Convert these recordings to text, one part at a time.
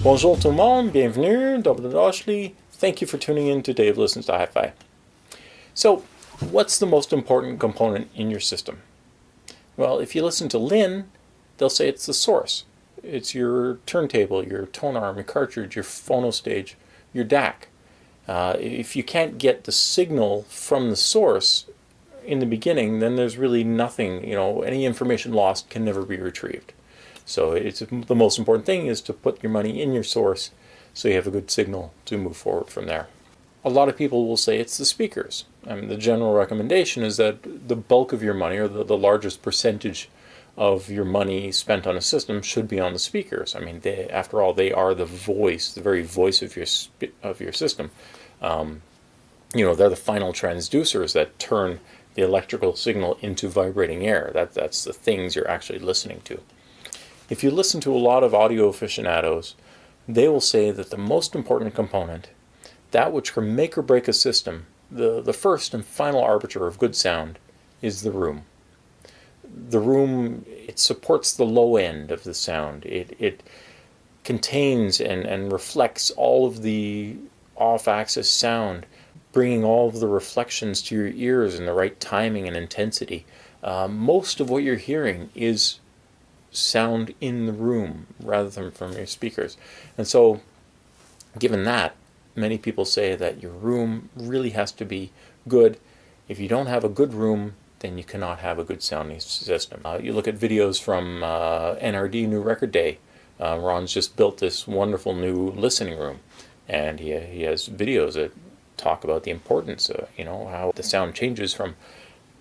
Bonjour tout le monde, bienvenue, dobrodošli. Thank you for tuning in to Dave Listens to Hi-Fi. So, what's the most important component in your system? Well, if you listen to Lynn, they'll say it's the source. It's your turntable, your tone arm, your cartridge, your phono stage, your DAC. If you can't get the signal from the source in the beginning, then there's really nothing, any information lost can never be retrieved. So the most important thing is to put your money in your source so you have a good signal to move forward from there. A lot of people will say it's the speakers. The general recommendation is that the bulk of your money, or the largest percentage of your money spent on a system, should be on the speakers. After all, they are the voice, the very voice of your system. They're the final transducers that turn the electrical signal into vibrating air. That's the things you're actually listening to. If you listen to a lot of audio aficionados, they will say that the most important component, that which can make or break a system, the first and final arbiter of good sound, is the room. The room, it supports the low end of the sound. It contains and reflects all of the off-axis sound, bringing all of the reflections to your ears in the right timing and intensity. Most of what you're hearing is sound in the room rather than from your speakers. And so, given that, many people say that your room really has to be good. If you don't have a good room, then you cannot have a good sounding system. You look at videos from NRD New Record Day. Ron's just built this wonderful new listening room, and he has videos that talk about the importance of, how the sound changes from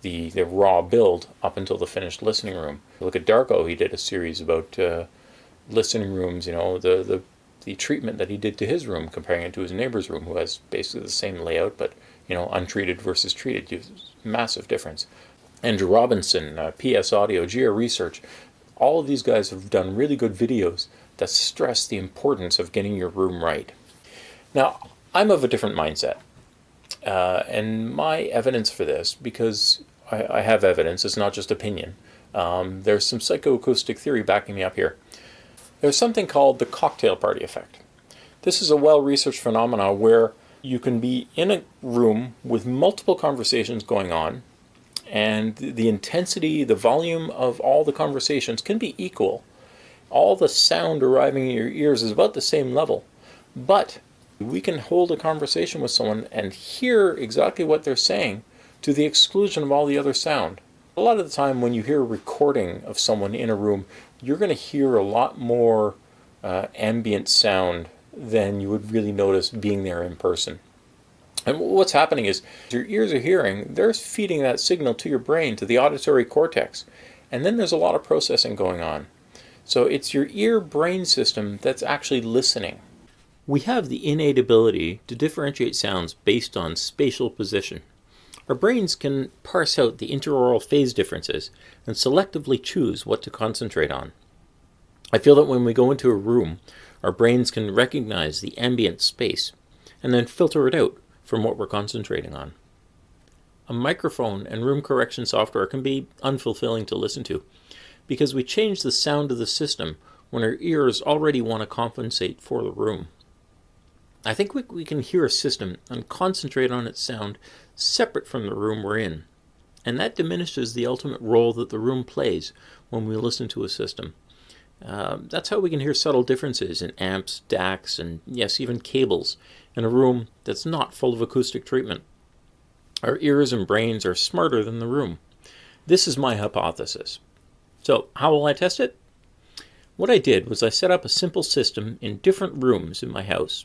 the raw build up until the finished listening room. Look at Darko. He did a series about listening rooms, the treatment that he did to his room, comparing it to his neighbor's room, who has basically the same layout, but untreated versus treated. Massive difference. Andrew Robinson, PS Audio, GR Research, all of these guys have done really good videos that stress the importance of getting your room right. Now, I'm of a different mindset. And my evidence for this, because I have evidence, it's not just opinion. There's some psychoacoustic theory backing me up here. There's something called the cocktail party effect. This is a well-researched phenomenon where you can be in a room with multiple conversations going on, and the intensity, the volume of all the conversations can be equal. All the sound arriving in your ears is about the same level, but we can hold a conversation with someone and hear exactly what they're saying to the exclusion of all the other sound. A lot of the time when you hear a recording of someone in a room, you're going to hear a lot more ambient sound than you would really notice being there in person. And what's happening is your ears are hearing, they're feeding that signal to your brain, to the auditory cortex. And then there's a lot of processing going on. So it's your ear-brain system that's actually listening. We have the innate ability to differentiate sounds based on spatial position. Our brains can parse out the interaural phase differences and selectively choose what to concentrate on. I feel that when we go into a room, our brains can recognize the ambient space and then filter it out from what we're concentrating on. A microphone and room correction software can be unfulfilling to listen to because we change the sound of the system when our ears already want to compensate for the room. I think we can hear a system and concentrate on its sound separate from the room we're in, and that diminishes the ultimate role that the room plays when we listen to a system. That's how we can hear subtle differences in amps, DACs, and yes, even cables in a room that's not full of acoustic treatment. Our ears and brains are smarter than the room. This is my hypothesis. So, how will I test it? What I did was I set up a simple system in different rooms in my house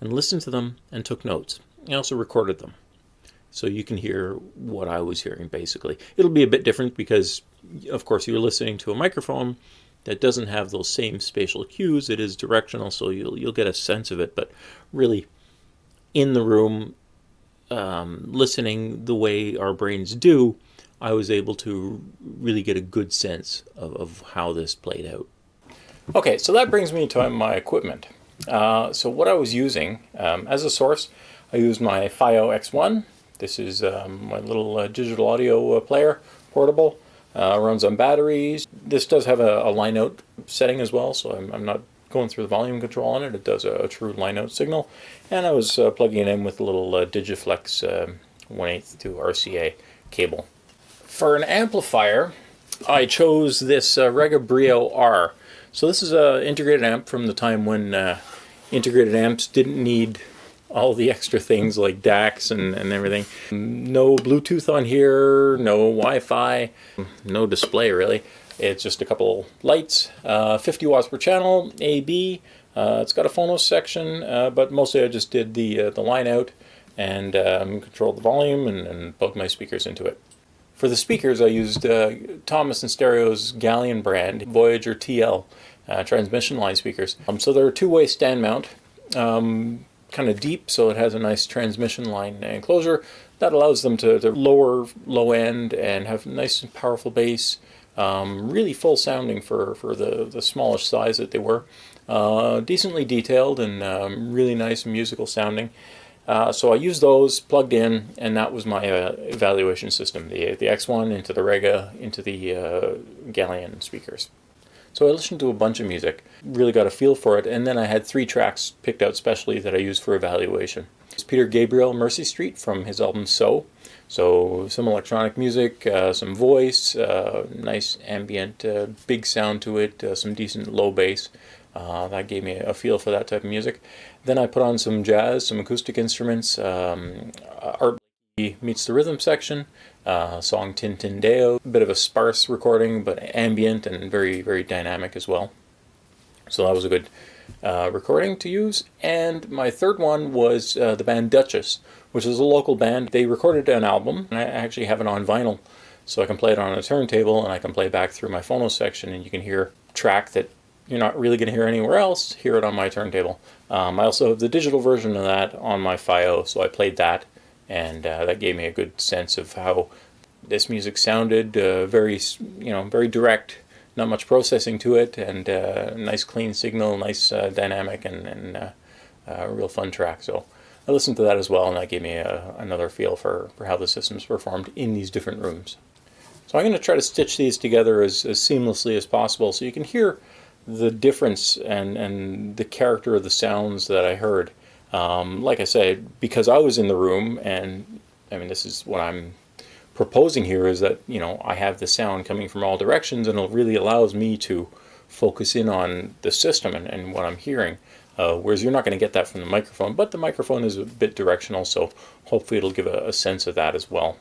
and listened to them and took notes. I also recorded them, so you can hear what I was hearing, basically. It'll be a bit different because, of course, you're listening to a microphone that doesn't have those same spatial cues. It is directional, so you'll get a sense of it, but really, in the room, listening the way our brains do, I was able to really get a good sense of how this played out. Okay, so that brings me to my equipment. So what I was using as a source, I used my Fiio X1. This is my little digital audio player, portable. Runs on batteries. This does have a line out setting as well, so I'm not going through the volume control on it. It does a true line-out signal. And I was plugging it in with a little Digiflex 1/8 to RCA cable. For an amplifier, I chose this Rega Brio R. So this is an integrated amp from the time when integrated amps didn't need all the extra things like DACs and everything. No Bluetooth on here, no Wi-Fi, no display really. It's just a couple lights, 50 watts per channel, AB. It's got a phono section, but mostly I just did the line out and controlled the volume and plugged my speakers into it. For the speakers, I used Thomas & Stereo's Galion brand, Voyager TL transmission line speakers. So they're a two-way stand mount, kind of deep, so it has a nice transmission line enclosure that allows them to lower low end and have nice and powerful bass. Really full sounding for the smallish size that they were. Decently detailed and really nice musical sounding. So I used those, plugged in, and that was my evaluation system. The X1 into the Rega, into the Galion speakers. So I listened to a bunch of music, really got a feel for it, and then I had 3 tracks picked out specially that I used for evaluation. It's Peter Gabriel, Mercy Street, from his album So. So some electronic music, some voice, nice ambient, big sound to it, some decent low bass. That gave me a feel for that type of music. Then I put on some jazz, some acoustic instruments, Art Blakey meets the rhythm section, song Tin Tin Deo, a bit of a sparse recording, but ambient and very, very dynamic as well. So that was a good recording to use. And my third one was the band Duchess, which is a local band. They recorded an album, and I actually have it on vinyl, so I can play it on a turntable, and I can play back through my phono section, and you can hear a track that you're not really going to hear anywhere else, hear it on my turntable. I also have the digital version of that on my Fiio, so I played that, and that gave me a good sense of how this music sounded. Very direct, not much processing to it, and nice clean signal, nice dynamic, and a real fun track. So I listened to that as well, and that gave me another feel for how the system's performed in these different rooms. So I'm going to try to stitch these together as seamlessly as possible so you can hear the difference and the character of the sounds that I heard. Like I said, because I was in the room, and I mean, this is what I'm proposing here, is that, you know, I have the sound coming from all directions, and it really allows me to focus in on the system and what I'm hearing. Whereas you're not going to get that from the microphone, but the microphone is a bit directional, so hopefully it'll give a sense of that as well.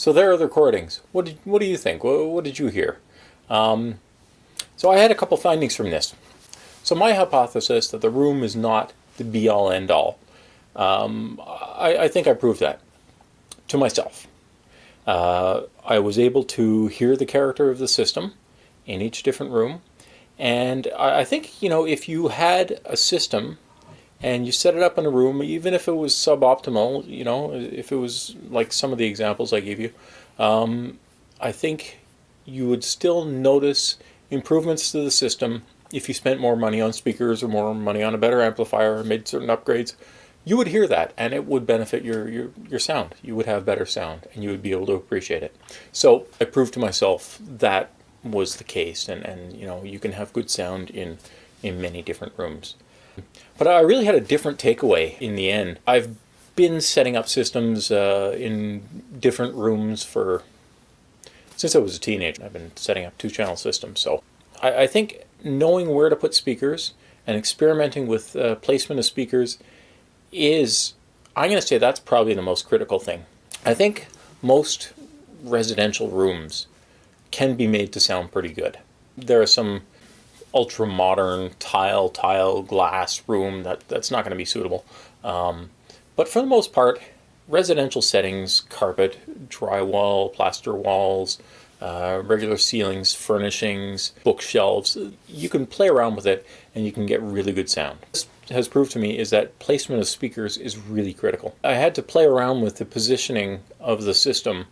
So there are the recordings. What do you think? What did you hear? So I had a couple findings from this. So my hypothesis that the room is not the be-all, end-all. I think I proved that to myself. I was able to hear the character of the system in each different room. And I think, you know, if you had a system and you set it up in a room, even if it was suboptimal, you know, if it was like some of the examples I gave you, I think you would still notice improvements to the system if you spent more money on speakers or more money on a better amplifier or made certain upgrades. You would hear that, and it would benefit your sound. You would have better sound, and you would be able to appreciate it. So I proved to myself that was the case, and you know, you can have good sound in many different rooms. But I really had a different takeaway in the end. I've been setting up systems in different rooms since I was a teenager. I've been setting up 2-channel systems. So I think knowing where to put speakers and experimenting with placement of speakers is, I'm going to say that's probably the most critical thing. I think most residential rooms can be made to sound pretty good. There are some ultra modern tile glass room that's not going to be suitable. But for the most part, residential settings, carpet, drywall, plaster walls, regular ceilings, furnishings, bookshelves, you can play around with it and you can get really good sound. This has proved to me is that placement of speakers is really critical. I had to play around with the positioning of the system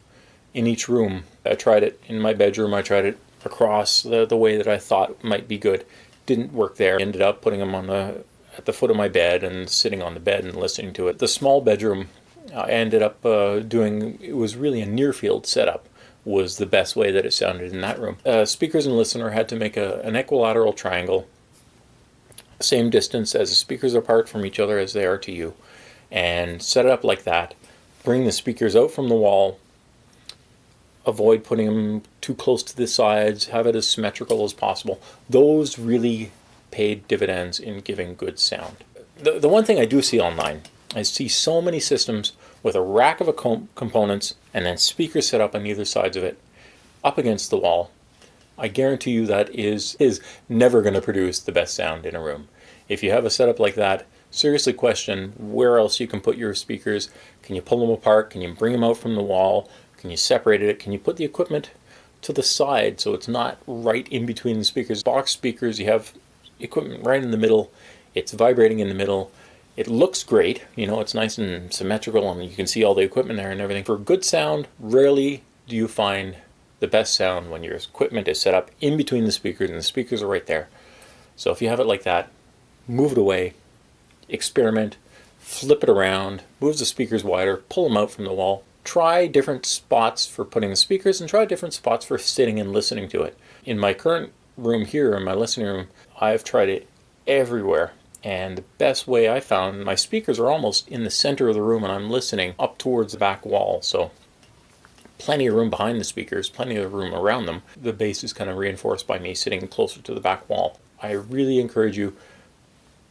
in each room. I tried it in my bedroom, I tried it across the way that I thought might be good. Didn't work there. I ended up putting them at the foot of my bed and sitting on the bed and listening to it. The small bedroom I ended up doing, it was really a near field setup, was the best way that it sounded in that room. Speakers and listener had to make an equilateral triangle, same distance as the speakers apart from each other as they are to you, and set it up like that. Bring the speakers out from the wall, avoid putting them too close to the sides, have it as symmetrical as possible. Those really paid dividends in giving good sound. The one thing I do see online, I see so many systems with a rack of components and then speakers set up on either sides of it, up against the wall. I guarantee you that is never going to produce the best sound in a room. If you have a setup like that, seriously question where else you can put your speakers. Can you pull them apart? Can you bring them out from the wall? Can you separate it? Can you put the equipment to the side so it's not right in between the speakers? Box speakers, you have equipment right in the middle. It's vibrating in the middle. It looks great, you know, it's nice and symmetrical and you can see all the equipment there and everything. For good sound, rarely do you find the best sound when your equipment is set up in between the speakers and the speakers are right there. So if you have it like that, move it away, experiment, flip it around, move the speakers wider, pull them out from the wall. Try different spots for putting the speakers and try different spots for sitting and listening to it. In my current room here, in my listening room, I've tried it everywhere. And the best way I found, my speakers are almost in the center of the room and I'm listening up towards the back wall. So plenty of room behind the speakers, plenty of room around them. The bass is kind of reinforced by me sitting closer to the back wall. I really encourage you,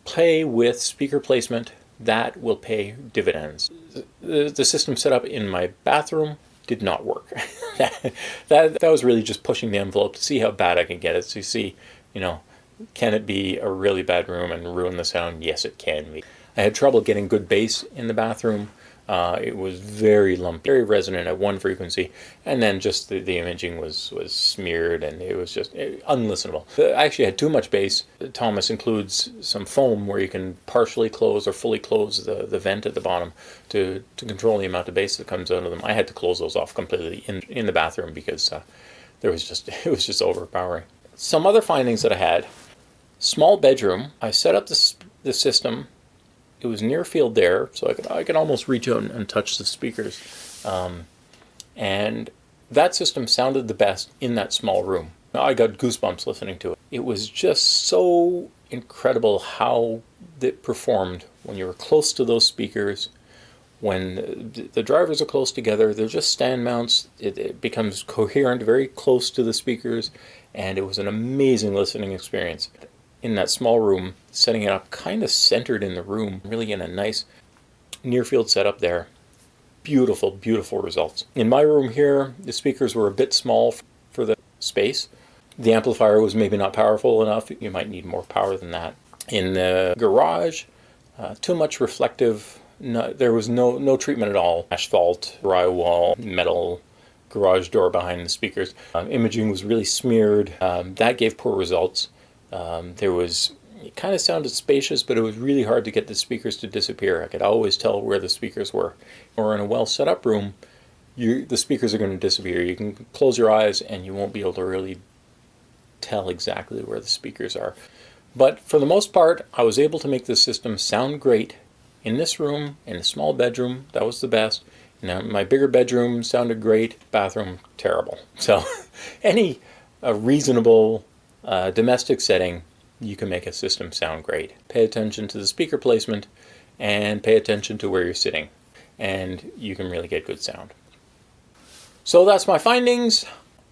play with speaker placement. That will pay dividends. The system set up in my bathroom did not work. that was really just pushing the envelope to see how bad I can get it. To see, you know, can it be a really bad room and ruin the sound? Yes, it can be. I had trouble getting good bass in the bathroom. It was very lumpy, very resonant at one frequency, and then just the imaging was smeared and it was just unlistenable. I actually had too much bass. Thomas includes some foam where you can partially close or fully close the vent at the bottom to control the amount of bass that comes out of them. I had to close those off completely in the bathroom because it was just overpowering. Some other findings that I had: small bedroom. I set up the system. It was near field there, so I could almost reach out and touch the speakers. And that system sounded the best in that small room. I got goosebumps listening to it. It was just so incredible how it performed when you were close to those speakers. When the drivers are close together, they're just stand mounts. It becomes coherent, very close to the speakers, and it was an amazing listening experience. In that small room, setting it up kind of centered in the room, really in a nice near field setup there. beautiful, beautiful results. In my room here, the speakers were a bit small for the space. The amplifier was maybe not powerful enough. You might need more power than that. In the garage, too much reflective. No, there was no treatment at all. Asphalt, drywall, metal, garage door behind the speakers. Imaging was really smeared. That gave poor results. It kind of sounded spacious, but it was really hard to get the speakers to disappear. I could always tell where the speakers were. Or in a well set up room, the speakers are going to disappear. You can close your eyes and you won't be able to really tell exactly where the speakers are. But for the most part, I was able to make the system sound great in this room, in a small bedroom. That was the best. Now, my bigger bedroom sounded great, bathroom terrible. So any reasonable domestic setting, you can make a system sound great. Pay attention to the speaker placement and pay attention to where you're sitting, and you can really get good sound. So that's my findings.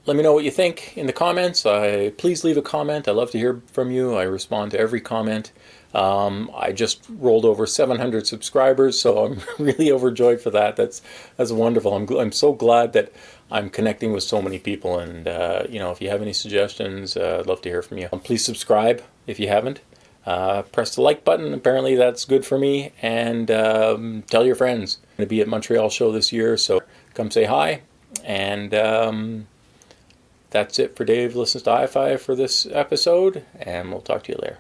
Let me know what you think in the comments. Please leave a comment. I love to hear from you. I respond to every comment. I just rolled over 700 subscribers, so I'm really overjoyed for that. That's wonderful. I'm so glad that I'm connecting with so many people. And if you have any suggestions, I'd love to hear from you. Please subscribe if you haven't. Press the like button. Apparently that's good for me. And tell your friends. I'm going to be at Montreal show this year, so come say hi. And that's it for Dave Listens to Hi-Fi for this episode, and we'll talk to you later.